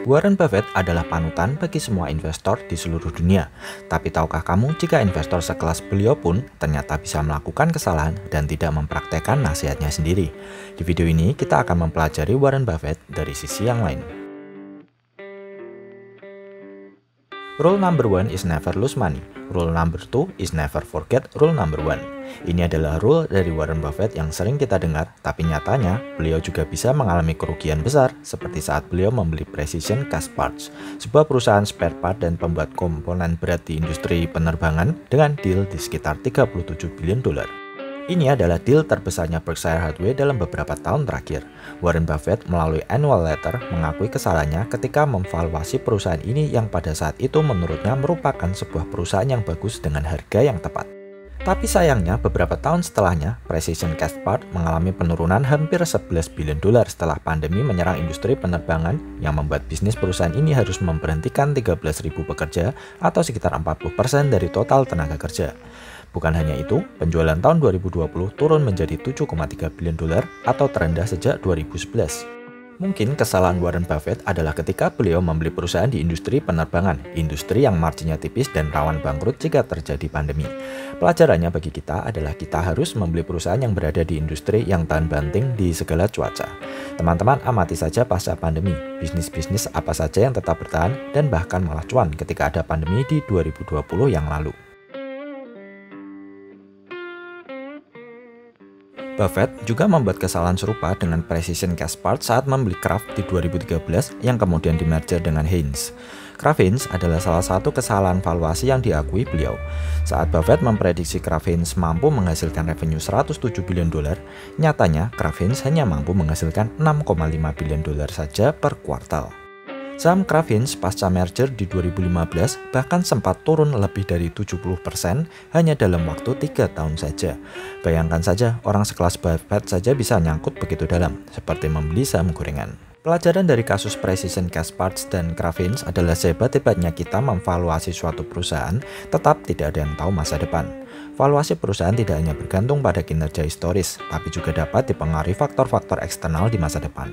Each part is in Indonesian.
Warren Buffett adalah panutan bagi semua investor di seluruh dunia. Tapi tahukah kamu jika investor sekelas beliau pun ternyata bisa melakukan kesalahan dan tidak mempraktekkan nasihatnya sendiri? Di video ini kita akan mempelajari Warren Buffett dari sisi yang lain. Rule number 1 is never lose money. Rule number 2 is never forget rule number 1. Ini adalah rule dari Warren Buffett yang sering kita dengar, tapi nyatanya beliau juga bisa mengalami kerugian besar seperti saat beliau membeli Precision Castparts, sebuah perusahaan spare part dan pembuat komponen berat di industri penerbangan dengan deal di sekitar 37 billion dolar. Ini adalah deal terbesarnya Berkshire Hathaway dalam beberapa tahun terakhir. Warren Buffett melalui annual letter mengakui kesalahannya ketika memvaluasi perusahaan ini yang pada saat itu menurutnya merupakan sebuah perusahaan yang bagus dengan harga yang tepat. Tapi sayangnya beberapa tahun setelahnya, Precision Castparts mengalami penurunan hampir 11 billion dolar setelah pandemi menyerang industri penerbangan yang membuat bisnis perusahaan ini harus memberhentikan 13.000 pekerja atau sekitar 40% dari total tenaga kerja. Bukan hanya itu, penjualan tahun 2020 turun menjadi 7,3 billion dolar atau terendah sejak 2011. Mungkin kesalahan Warren Buffett adalah ketika beliau membeli perusahaan di industri penerbangan, industri yang marginnya tipis dan rawan bangkrut jika terjadi pandemi. Pelajarannya bagi kita adalah kita harus membeli perusahaan yang berada di industri yang tahan banting di segala cuaca. Teman-teman amati saja pasca pandemi, bisnis-bisnis apa saja yang tetap bertahan dan bahkan malah cuan ketika ada pandemi di 2020 yang lalu. Buffett juga membuat kesalahan serupa dengan Precision Castparts saat membeli Kraft di 2013 yang kemudian dimerger dengan Heinz. Kraft Heinz adalah salah satu kesalahan valuasi yang diakui beliau. Saat Buffett memprediksi Kraft Heinz mampu menghasilkan revenue 107 billion dolar, nyatanya Kraft Heinz hanya mampu menghasilkan 6,5 billion dolar saja per kuartal. Saham Kraft Heinz pasca merger di 2015 bahkan sempat turun lebih dari 70% hanya dalam waktu 3 tahun saja. Bayangkan saja orang sekelas Buffett saja bisa nyangkut begitu dalam, seperti membeli saham gorengan. Pelajaran dari kasus Precision Castparts dan Kraft Heinz adalah sehebat-hebatnya kita memvaluasi suatu perusahaan, tetap tidak ada yang tahu masa depan. Valuasi perusahaan tidak hanya bergantung pada kinerja historis, tapi juga dapat dipengaruhi faktor-faktor eksternal di masa depan.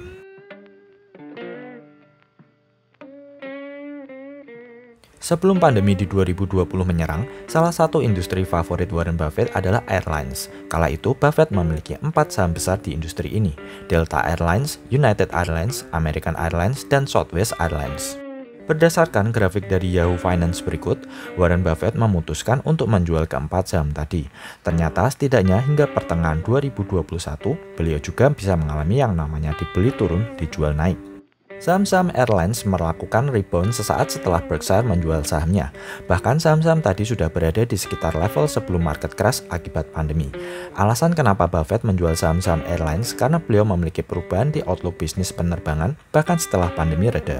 Sebelum pandemi di 2020 menyerang, salah satu industri favorit Warren Buffett adalah airlines. Kala itu, Buffett memiliki 4 saham besar di industri ini, Delta Airlines, United Airlines, American Airlines, dan Southwest Airlines. Berdasarkan grafik dari Yahoo Finance berikut, Warren Buffett memutuskan untuk menjual keempat saham tadi. Ternyata setidaknya hingga pertengahan 2021, beliau juga bisa mengalami yang namanya dibeli turun, dijual naik. Saham-saham airlines melakukan rebound sesaat setelah Berkshire menjual sahamnya. Bahkan saham-saham tadi sudah berada di sekitar level sebelum market crash akibat pandemi. Alasan kenapa Buffett menjual saham-saham airlines karena beliau memiliki perubahan di outlook bisnis penerbangan bahkan setelah pandemi reda.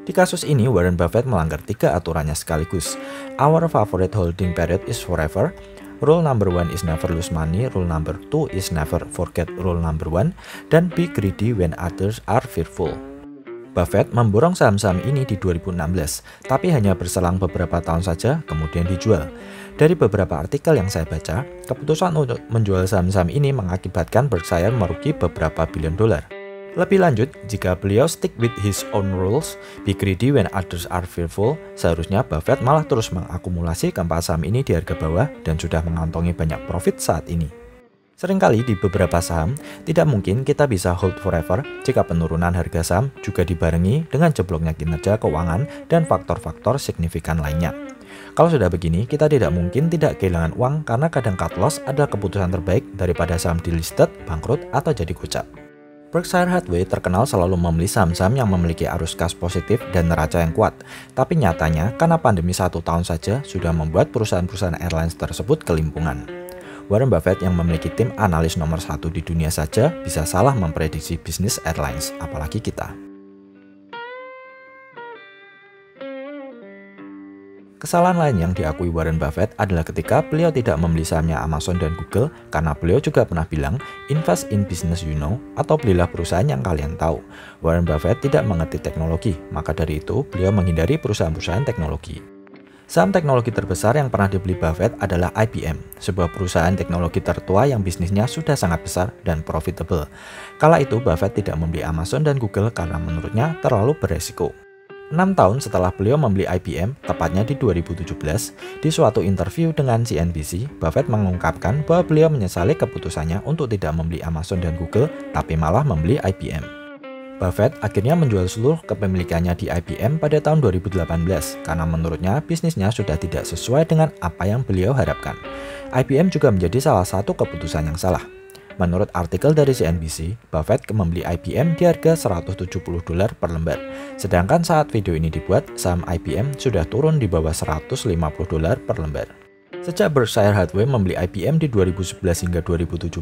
Di kasus ini, Warren Buffett melanggar 3 aturannya sekaligus. Our favorite holding period is forever. Rule number 1 is never lose money. Rule number 2 is never forget rule number 1. Dan be greedy when others are fearful. Buffett memborong saham-saham ini di 2016, tapi hanya berselang beberapa tahun saja kemudian dijual. Dari beberapa artikel yang saya baca, keputusan untuk menjual saham-saham ini mengakibatkan Berkshire merugi beberapa billion dolar. Lebih lanjut, jika beliau stick with his own rules, be greedy when others are fearful, seharusnya Buffett malah terus mengakumulasi keempat saham ini di harga bawah dan sudah mengantongi banyak profit saat ini. Seringkali di beberapa saham, tidak mungkin kita bisa hold forever jika penurunan harga saham juga dibarengi dengan jebloknya kinerja keuangan dan faktor-faktor signifikan lainnya. Kalau sudah begini, kita tidak mungkin tidak kehilangan uang karena kadang cut loss adalah keputusan terbaik daripada saham delisted, bangkrut, atau jadi gocap. Berkshire Hathaway terkenal selalu membeli saham-saham yang memiliki arus kas positif dan neraca yang kuat. Tapi nyatanya, karena pandemi 1 tahun saja sudah membuat perusahaan-perusahaan airlines tersebut kelimpungan. Warren Buffett yang memiliki tim analis nomor 1 di dunia saja bisa salah memprediksi bisnis airlines, apalagi kita. Kesalahan lain yang diakui Warren Buffett adalah ketika beliau tidak membeli sahamnya Amazon dan Google karena beliau juga pernah bilang, invest in business you know, atau belilah perusahaan yang kalian tahu. Warren Buffett tidak mengerti teknologi, maka dari itu beliau menghindari perusahaan-perusahaan teknologi. Saham teknologi terbesar yang pernah dibeli Buffett adalah IBM, sebuah perusahaan teknologi tertua yang bisnisnya sudah sangat besar dan profitable. Kala itu Buffett tidak membeli Amazon dan Google karena menurutnya terlalu beresiko. 6 tahun setelah beliau membeli IBM, tepatnya di 2017, di suatu interview dengan CNBC, Buffett mengungkapkan bahwa beliau menyesali keputusannya untuk tidak membeli Amazon dan Google, tapi malah membeli IBM. Buffett akhirnya menjual seluruh kepemilikannya di IBM pada tahun 2018 karena menurutnya bisnisnya sudah tidak sesuai dengan apa yang beliau harapkan. IBM juga menjadi salah satu keputusan yang salah. Menurut artikel dari CNBC, Buffett membeli IBM di harga $170 per lembar. Sedangkan saat video ini dibuat, saham IBM sudah turun di bawah $150 per lembar. Sejak Berkshire Hathaway membeli IBM di 2011 hingga 2017,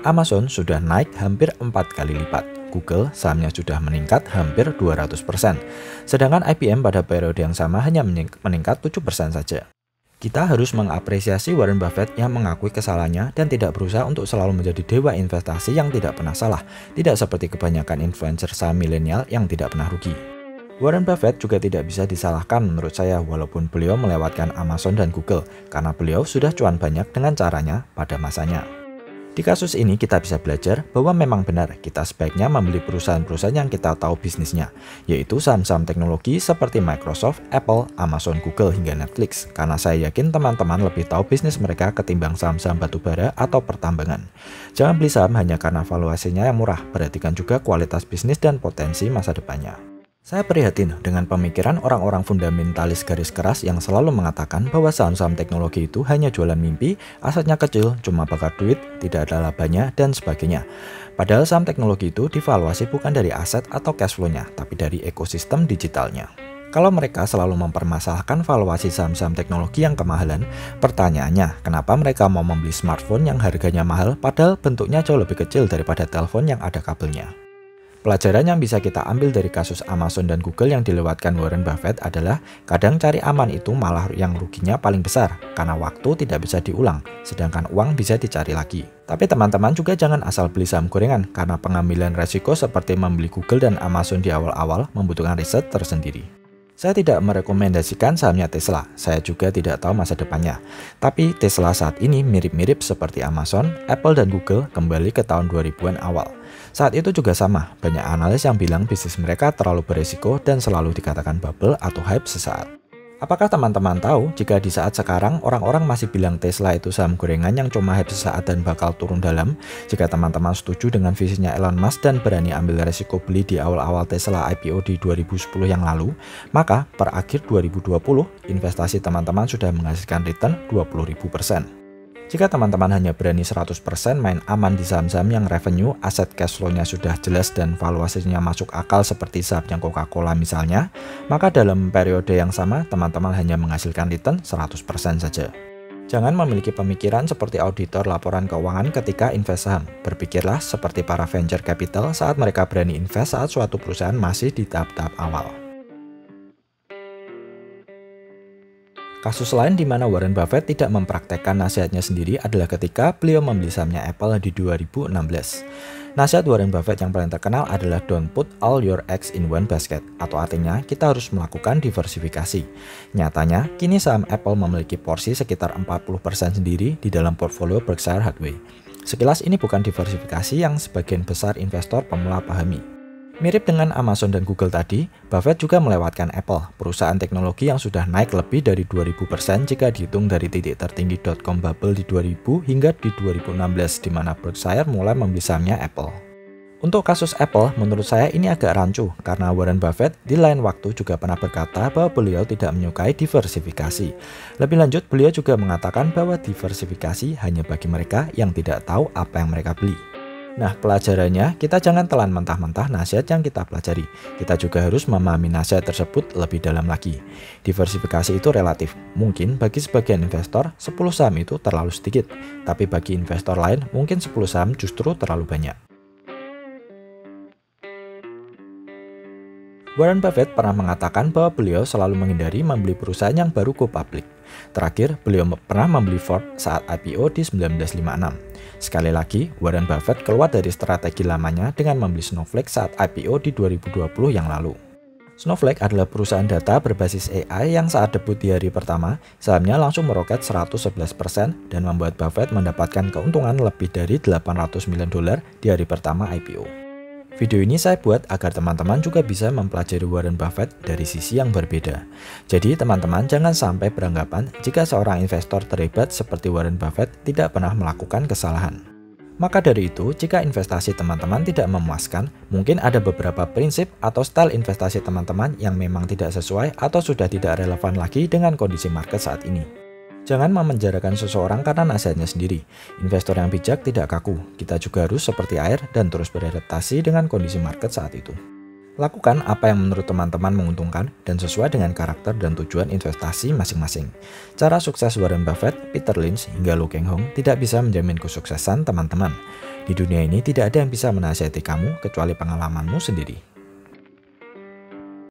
Amazon sudah naik hampir 4 kali lipat. Google sahamnya sudah meningkat hampir 200%. Sedangkan IBM pada periode yang sama hanya meningkat 7% saja. Kita harus mengapresiasi Warren Buffett yang mengakui kesalahannya dan tidak berusaha untuk selalu menjadi dewa investasi yang tidak pernah salah, tidak seperti kebanyakan influencer saham milenial yang tidak pernah rugi. Warren Buffett juga tidak bisa disalahkan menurut saya walaupun beliau melewatkan Amazon dan Google, karena beliau sudah cuan banyak dengan caranya pada masanya. Di kasus ini kita bisa belajar bahwa memang benar kita sebaiknya membeli perusahaan-perusahaan yang kita tahu bisnisnya, yaitu saham-saham teknologi seperti Microsoft, Apple, Amazon, Google, hingga Netflix, karena saya yakin teman-teman lebih tahu bisnis mereka ketimbang saham-saham batubara atau pertambangan. Jangan beli saham hanya karena valuasinya yang murah, perhatikan juga kualitas bisnis dan potensi masa depannya. Saya prihatin dengan pemikiran orang-orang fundamentalis garis keras yang selalu mengatakan bahwa saham-saham teknologi itu hanya jualan mimpi, asetnya kecil, cuma bakar duit, tidak ada labanya, dan sebagainya. Padahal saham teknologi itu divaluasi bukan dari aset atau cash flow-nya, tapi dari ekosistem digitalnya. Kalau mereka selalu mempermasalahkan valuasi saham-saham teknologi yang kemahalan, pertanyaannya, kenapa mereka mau membeli smartphone yang harganya mahal padahal bentuknya jauh lebih kecil daripada telepon yang ada kabelnya? Pelajaran yang bisa kita ambil dari kasus Amazon dan Google yang dilewatkan Warren Buffett adalah kadang cari aman itu malah yang ruginya paling besar karena waktu tidak bisa diulang, sedangkan uang bisa dicari lagi. Tapi teman-teman juga jangan asal beli saham gorengan karena pengambilan resiko seperti membeli Google dan Amazon di awal-awal membutuhkan riset tersendiri. Saya tidak merekomendasikan sahamnya Tesla, saya juga tidak tahu masa depannya. Tapi Tesla saat ini mirip-mirip seperti Amazon, Apple, dan Google kembali ke tahun 2000-an awal. Saat itu juga sama, banyak analis yang bilang bisnis mereka terlalu beresiko dan selalu dikatakan bubble atau hype sesaat. Apakah teman-teman tahu jika di saat sekarang orang-orang masih bilang Tesla itu saham gorengan yang cuma hype sesaat dan bakal turun dalam? Jika teman-teman setuju dengan visinya Elon Musk dan berani ambil resiko beli di awal-awal Tesla IPO di 2010 yang lalu, maka per akhir 2020 investasi teman-teman sudah menghasilkan return 20.000%. Jika teman-teman hanya berani 100% main aman di saham-saham yang revenue, aset cash flow-nya sudah jelas dan valuasinya masuk akal seperti sahamnya Coca-Cola misalnya, maka dalam periode yang sama teman-teman hanya menghasilkan return 100% saja. Jangan memiliki pemikiran seperti auditor laporan keuangan ketika invest saham. Berpikirlah seperti para venture capital saat mereka berani invest saat suatu perusahaan masih di tahap-tahap awal. Kasus lain di mana Warren Buffett tidak mempraktekkan nasihatnya sendiri adalah ketika beliau membeli sahamnya Apple di 2016. Nasihat Warren Buffett yang paling terkenal adalah don't put all your eggs in one basket, atau artinya kita harus melakukan diversifikasi. Nyatanya, kini saham Apple memiliki porsi sekitar 40% sendiri di dalam portfolio Berkshire Hathaway. Sekilas ini bukan diversifikasi yang sebagian besar investor pemula pahami. Mirip dengan Amazon dan Google tadi, Buffett juga melewatkan Apple, perusahaan teknologi yang sudah naik lebih dari 2000% jika dihitung dari titik tertinggi .com bubble di 2000 hingga di 2016 di mana Berkshire mulai membeli sahamnya Apple. Untuk kasus Apple, menurut saya ini agak rancu karena Warren Buffett di lain waktu juga pernah berkata bahwa beliau tidak menyukai diversifikasi. Lebih lanjut, beliau juga mengatakan bahwa diversifikasi hanya bagi mereka yang tidak tahu apa yang mereka beli. Nah, pelajarannya, kita jangan telan mentah-mentah nasihat yang kita pelajari. Kita juga harus memahami nasihat tersebut lebih dalam lagi. Diversifikasi itu relatif. Mungkin bagi sebagian investor, 10 saham itu terlalu sedikit. Tapi bagi investor lain, mungkin 10 saham justru terlalu banyak. Warren Buffett pernah mengatakan bahwa beliau selalu menghindari membeli perusahaan yang baru go public. Terakhir, beliau pernah membeli Ford saat IPO di 1956. Sekali lagi, Warren Buffett keluar dari strategi lamanya dengan membeli Snowflake saat IPO di 2020 yang lalu. Snowflake adalah perusahaan data berbasis AI yang saat debut di hari pertama, sahamnya langsung meroket 111% dan membuat Buffett mendapatkan keuntungan lebih dari $800 miliar di hari pertama IPO. Video ini saya buat agar teman-teman juga bisa mempelajari Warren Buffett dari sisi yang berbeda. Jadi teman-teman jangan sampai beranggapan jika seorang investor terhebat seperti Warren Buffett tidak pernah melakukan kesalahan. Maka dari itu, jika investasi teman-teman tidak memuaskan, mungkin ada beberapa prinsip atau style investasi teman-teman yang memang tidak sesuai atau sudah tidak relevan lagi dengan kondisi market saat ini. Jangan memenjarakan seseorang karena nasihatnya sendiri. Investor yang bijak tidak kaku. Kita juga harus seperti air dan terus beradaptasi dengan kondisi market saat itu. Lakukan apa yang menurut teman-teman menguntungkan dan sesuai dengan karakter dan tujuan investasi masing-masing. Cara sukses Warren Buffett, Peter Lynch, hingga Lu Keng Hong tidak bisa menjamin kesuksesan teman-teman. Di dunia ini tidak ada yang bisa menasihati kamu kecuali pengalamanmu sendiri.